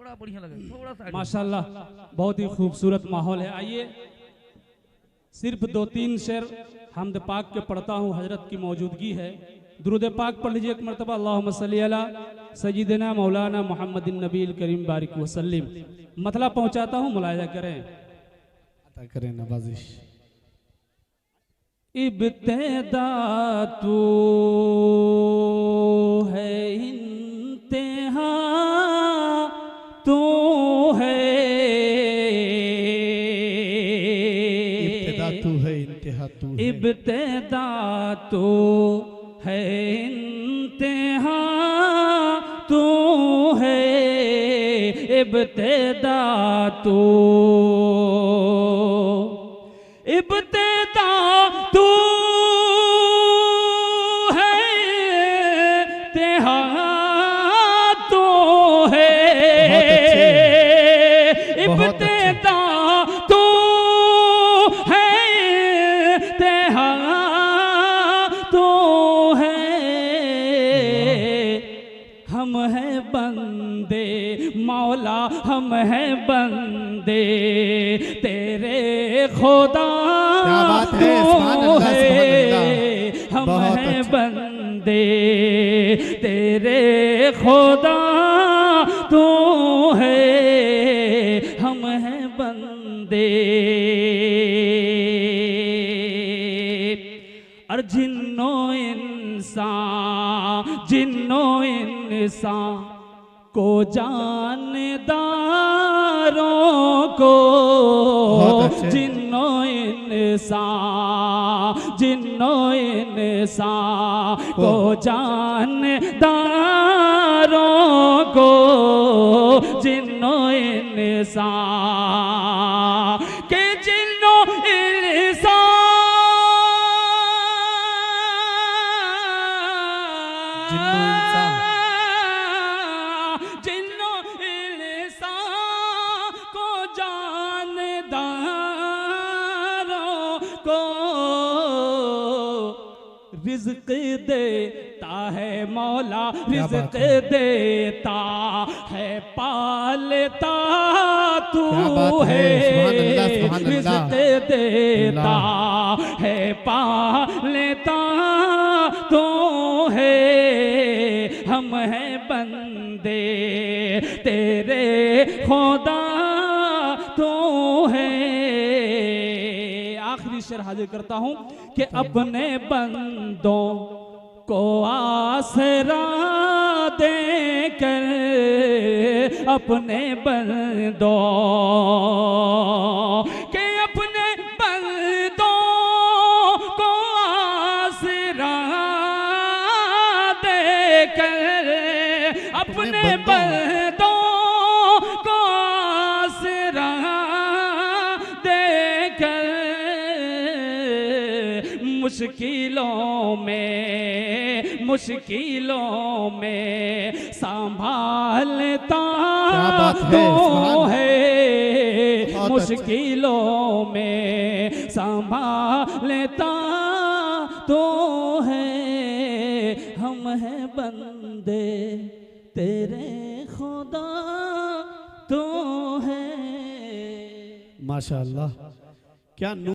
बड़ा बढ़िया लगा, थोड़ा सा माशाल्लाह बहुत ही खूबसूरत माहौल है। आइए सिर्फ 2-3 शेर हमद पाक के पढ़ता हूँ, हजरत की मौजूदगी है। दुरूद पाक पढ़ लीजिए एक मरतबा, अल्लाहुम्मा सल्ली अला सय्यिदिना मौलाना मुहम्मदिन नबील करीम बारिक वसल्लिम। मतला पहुंचाता हूँ, मुलाहिजा करें, अता करें नवाजिश। इब्तिदा तू है इंतहा तू है, इब्तिदा तू है इंतहा तू है, इब्तिदा तू है इंतहा तू है, इब्तिदा तू, इब्तिदा तू है इंतहा तू है, इब्तिदा तू है इंतहा तू है। हम हैं बंदे मौला, हम हैं बंदे तेरे खुदा तू है, हम हैं बंदे तेरे खुदा तू है, हम हैं बंदे। और जिन्नो इंसान, जिन्नो इंसान को जानदारों को, जिन्नो इंसान, जिन्नो इंसान को जानदारों को, जिन्नो इंसान के, जिन्नो इंसान, जिन्नो इंसान को जानदारों को रिज़्क़ देता है मौला, रिज़्क़ देता है, पालता तू है, रिज़्क़ देता है, पालता तू है। हम हैं बंदे तेरे खुदा तू है। आखिरी शेर हाजिर करता हूं कि अपने बंदों को आसरा देकर, अपने बंदों के, अपने बंदों को आसरा देकर, अपने बंदों को आसरा देकर, मुश्किलों में, मुश्किलों में संभालता तो है, मुश्किलों में संभालता तो है। हम हैं बंदे तेरे खुदा तो है। माशाअल्लाह क्या